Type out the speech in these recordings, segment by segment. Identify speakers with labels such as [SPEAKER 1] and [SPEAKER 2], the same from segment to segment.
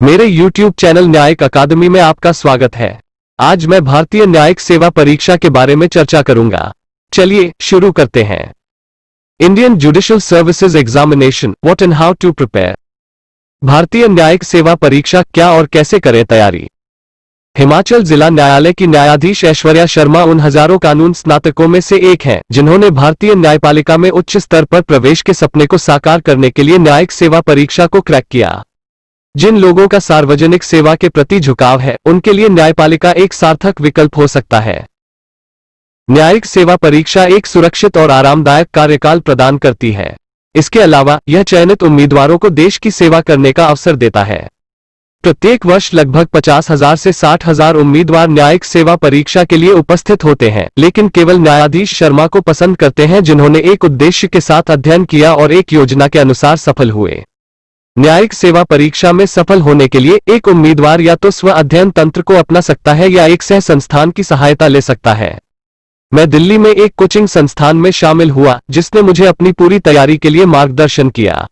[SPEAKER 1] मेरे YouTube channel न्यायिक अकादमी में आपका स्वागत है। आज मैं भारतीय न्यायिक सेवा परीक्षा के बारे में चर्चा करूंगा। चलिए शुरू करते हैं। Indian judicial services examination, what and how to prepare. भारतीय न्यायिक सेवा परीक्षा क्या और कैसे करें तैयारी। हिमाचल जिला न्यायालय की न्यायाधीश ऐश्वर्या शर्मा उन हजारों कानून स्नातकों में से एक हैं जिन्होंने भारतीय न्यायपालिका में उच्च स्तर पर प्रवेश के सपने को साकार करने के लिए न्यायिक सेवा परीक्षा को क्रैक किया। जिन लोगों का सार्वजनिक सेवा के प्रति झुकाव है, उनके लिए न्यायपालिका एक सार्थक विकल्प हो सकता है। न्यायिक सेवा परीक्षा एक सुरक्षित और आरामदायक कार्यकाल प्रदान करती है। इसके अलावा यह चयनित उम्मीदवारों को देश की सेवा करने का अवसर देता है। प्रत्येक वर्ष लगभग 50,000 से 60,000 उम्मीदवार न्यायिक सेवा परीक्षा के लिए उपस्थित होते हैं, लेकिन केवल न्यायाधीश शर्मा को पसंद करते हैं जिन्होंने एक उद्देश्य के साथ अध्ययन किया और एक योजना के अनुसार सफल हुए। न्यायिक सेवा परीक्षा में सफल होने के लिए एक उम्मीदवार या तो स्व अध्ययन तंत्र को अपना सकता है या एक सह संस्थान की सहायता ले सकता है। मैं दिल्ली में एक कोचिंग संस्थान में शामिल हुआ जिसने मुझे अपनी पूरी तैयारी के लिए मार्गदर्शन किया।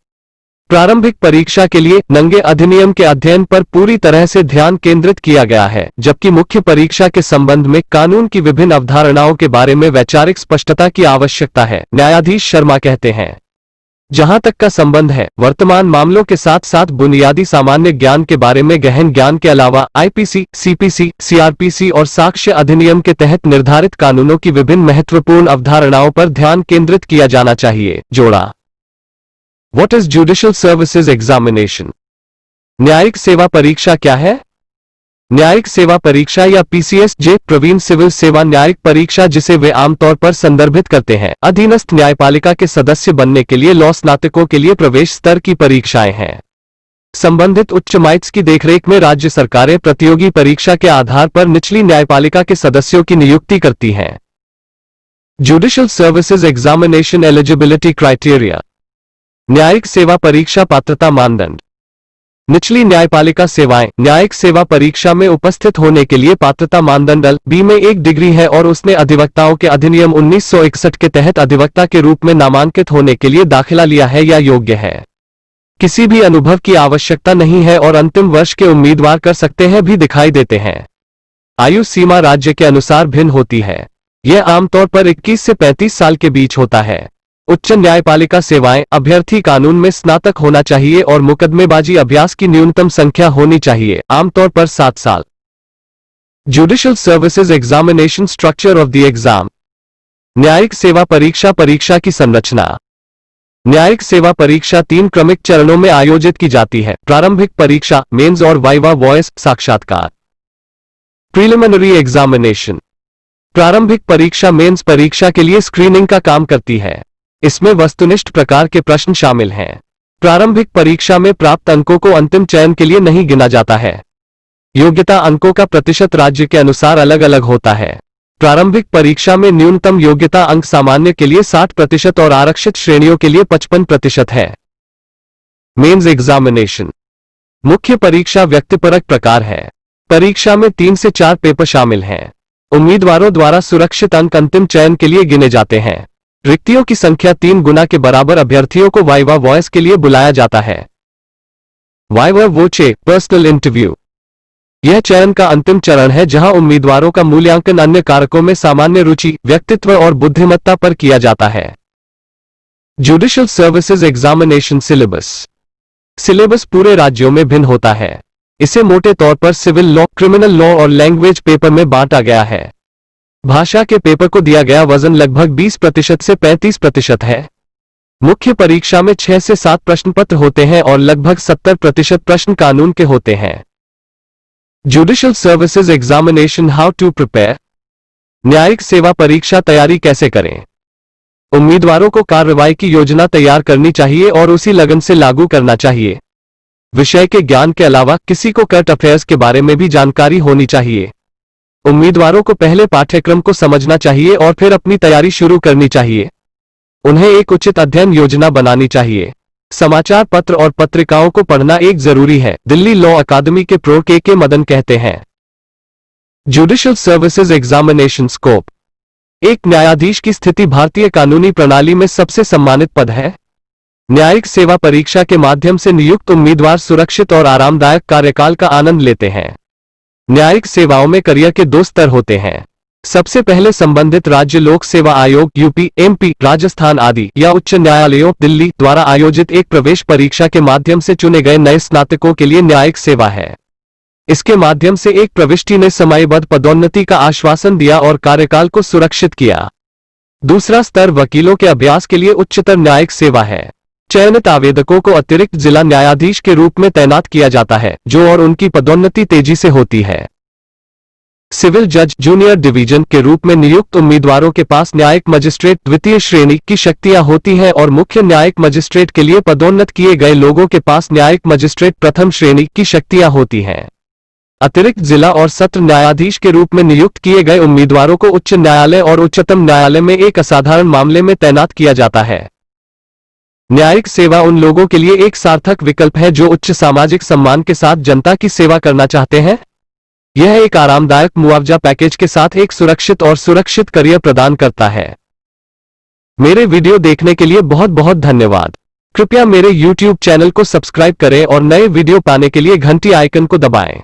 [SPEAKER 1] प्रारंभिक परीक्षा के लिए नंगे अधिनियम के अध्ययन पर पूरी तरह से ध्यान केंद्रित किया गया है, जबकि मुख्य परीक्षा के संबंध में कानून की विभिन्न अवधारणाओं के बारे में वैचारिक स्पष्टता की आवश्यकता है, न्यायाधीश शर्मा कहते हैं। जहां तक का संबंध है, वर्तमान मामलों के साथ साथ बुनियादी सामान्य ज्ञान के बारे में गहन ज्ञान के अलावा आईपीसी, सीपीसी, सीआरपीसी और साक्ष्य अधिनियम के तहत निर्धारित कानूनों की विभिन्न महत्वपूर्ण अवधारणाओं पर ध्यान केंद्रित किया जाना चाहिए। जोड़ा। What is judicial services examination. न्यायिक सेवा परीक्षा क्या है। न्यायिक सेवा परीक्षा या पीसीएस-जे प्रवीण सिविल सेवा न्यायिक परीक्षा, जिसे वे आमतौर पर संदर्भित करते हैं, अधीनस्थ न्यायपालिका के सदस्य बनने के लिए लॉ स्नातकों के लिए प्रवेश स्तर की परीक्षाएं हैं। संबंधित उच्च माइट्स की देखरेख में राज्य सरकारें प्रतियोगी परीक्षा के आधार पर निचली न्यायपालिका के सदस्यों की नियुक्ति करती हैं। Judicial services examination eligibility criteria. न्यायिक सेवा परीक्षा पात्रता मानदंड। निचली न्यायपालिका सेवाएं। न्यायिक सेवा परीक्षा में उपस्थित होने के लिए पात्रता मानदंड एल-बी में 1 डिग्री है और उसने अधिवक्ताओं के अधिनियम 1961 के तहत अधिवक्ता के रूप में नामांकित होने के लिए दाखिला लिया है या योग्य है। किसी भी अनुभव की आवश्यकता नहीं है और अंतिम वर्ष के उम्मीदवार कर सकते हैं भी दिखाई देते हैं। आयु सीमा राज्य के अनुसार भिन्न होती है। यह आमतौर पर 21 से 35 साल के बीच होता है। उच्च न्यायपालिका सेवाएं। अभ्यर्थी कानून में स्नातक होना चाहिए और मुकदमेबाजी अभ्यास की न्यूनतम संख्या होनी चाहिए, आमतौर पर 7 साल। Judicial services examination structure of the exam. न्यायिक सेवा परीक्षा। परीक्षा की संरचना। न्यायिक सेवा परीक्षा 3 क्रमिक चरणों में आयोजित की जाती है। प्रारंभिक परीक्षा, मेंस और वाइवा वॉइस साक्षात्कार। Preliminary examination. प्रारंभिक परीक्षा मेंस परीक्षा के लिए स्क्रीनिंग का काम करती है। इसमें वस्तुनिष्ठ प्रकार के प्रश्न शामिल हैं। प्रारंभिक परीक्षा में प्राप्त अंकों को अंतिम चयन के लिए नहीं गिना जाता है। योग्यता अंकों का प्रतिशत राज्य के अनुसार अलग अलग होता है। प्रारंभिक परीक्षा में न्यूनतम योग्यता अंक सामान्य के लिए 60% और आरक्षित श्रेणियों के लिए 55% है। Mains examination. मुख्य परीक्षा व्यक्तिपरक प्रकार है। परीक्षा में 3 से 4 पेपर शामिल हैं। उम्मीदवारों द्वारा सुरक्षित अंक अंतिम चयन के लिए गिने जाते हैं। रिक्तियों की संख्या 3 गुना के बराबर अभ्यर्थियों को वाइवा वॉइस के लिए बुलाया जाता है। Viva voce personal interview. यह चयन का अंतिम चरण है जहां उम्मीदवारों का मूल्यांकन अन्य कारकों में सामान्य रुचि, व्यक्तित्व और बुद्धिमत्ता पर किया जाता है। Judicial services examination syllabus. Syllabus पूरे राज्यों में भिन्न होता है। इसे मोटे तौर पर सिविल लॉ, क्रिमिनल लॉ और लैंग्वेज पेपर में बांटा गया है। भाषा के पेपर को दिया गया वजन लगभग 20% से 35% है। मुख्य परीक्षा में 6 से 7 प्रश्न पत्र होते हैं और लगभग 70% प्रश्न कानून के होते हैं। Judicial services examination how to prepare. न्यायिक सेवा परीक्षा तैयारी कैसे करें। उम्मीदवारों को कार्रवाई की योजना तैयार करनी चाहिए और उसी लगन से लागू करना चाहिए। विषय के ज्ञान के अलावा किसी को करंट अफेयर्स के बारे में भी जानकारी होनी चाहिए। उम्मीदवारों को पहले पाठ्यक्रम को समझना चाहिए और फिर अपनी तैयारी शुरू करनी चाहिए। उन्हें एक उचित अध्ययन योजना बनानी चाहिए। समाचार पत्र और पत्रिकाओं को पढ़ना एक जरूरी है, दिल्ली लॉ अकादमी के प्रो के मदन कहते हैं। Judicial services examination scope. एक न्यायाधीश की स्थिति भारतीय कानूनी प्रणाली में सबसे सम्मानित पद है। न्यायिक सेवा परीक्षा के माध्यम से नियुक्त उम्मीदवार सुरक्षित और आरामदायक कार्यकाल का आनंद लेते हैं। न्यायिक सेवाओं में करियर के दो स्तर होते हैं। सबसे पहले संबंधित राज्य लोक सेवा आयोग यूपी, एमपी, राजस्थान आदि या उच्च न्यायालयों दिल्ली द्वारा आयोजित एक प्रवेश परीक्षा के माध्यम से चुने गए नए स्नातकों के लिए न्यायिक सेवा है। इसके माध्यम से एक प्रविष्टि ने समयबद्ध पदोन्नति का आश्वासन दिया और कार्यकाल को सुरक्षित किया। दूसरा स्तर वकीलों के अभ्यास के लिए उच्चतर न्यायिक सेवा है। चयनित आवेदकों को अतिरिक्त जिला न्यायाधीश के रूप में तैनात किया जाता है, जो और उनकी पदोन्नति तेजी से होती है। सिविल जज जूनियर डिवीजन के रूप में नियुक्त उम्मीदवारों के पास न्यायिक मजिस्ट्रेट द्वितीय श्रेणी की शक्तियां होती हैं और मुख्य न्यायिक मजिस्ट्रेट के लिए पदोन्नत किए गए लोगों के पास न्यायिक मजिस्ट्रेट प्रथम श्रेणी की शक्तियां होती हैं। अतिरिक्त जिला और सत्र न्यायाधीश के रूप में नियुक्त किए गए उम्मीदवारों को उच्च न्यायालय और उच्चतम न्यायालय में एक असाधारण मामले में तैनात किया जाता है। न्यायिक सेवा उन लोगों के लिए एक सार्थक विकल्प है जो उच्च सामाजिक सम्मान के साथ जनता की सेवा करना चाहते हैं। यह एक आरामदायक मुआवजा पैकेज के साथ एक सुरक्षित करियर प्रदान करता है। मेरे वीडियो देखने के लिए बहुत बहुत धन्यवाद। कृपया मेरे YouTube चैनल को सब्सक्राइब करें और नए वीडियो पाने के लिए घंटी आइकन को दबाएं।